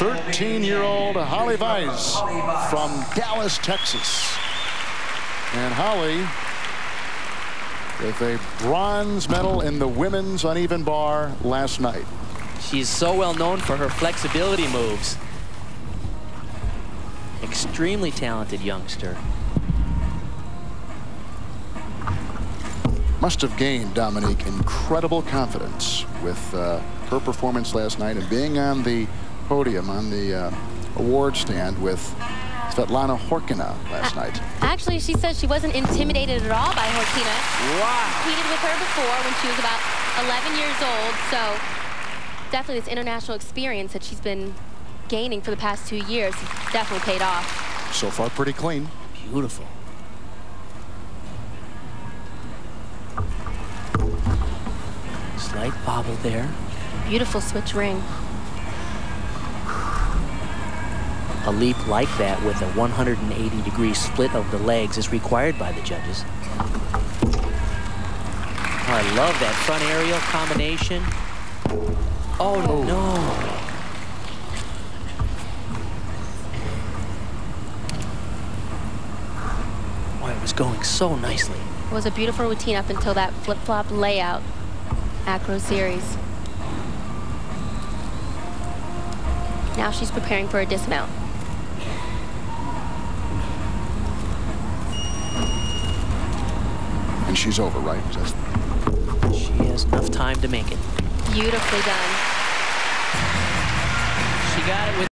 13-year-old Hollie Vise from Dallas, Texas. And Hollie with a bronze medal in the women's uneven bar last night. She's so well known for her flexibility moves. Extremely talented youngster. Must have gained, Dominique, incredible confidence with her performance last night and being on the podium on the award stand with Svetlana Horkina last night. Actually, she says she wasn't intimidated at all by Horkina. Wow. Competed with her before when she was about 11 years old. So definitely this international experience that she's been gaining for the past 2 years definitely paid off. So far, pretty clean. Beautiful. Slight bobble there. Beautiful switch ring. A leap like that with a 180-degree split of the legs is required by the judges. Oh, I love that front aerial combination. Oh, no. Boy, it was going so nicely. It was a beautiful routine up until that flip-flop layout acro series. Now she's preparing for a dismount. And she's over, right? She has enough time to make it. Beautifully done. She got it with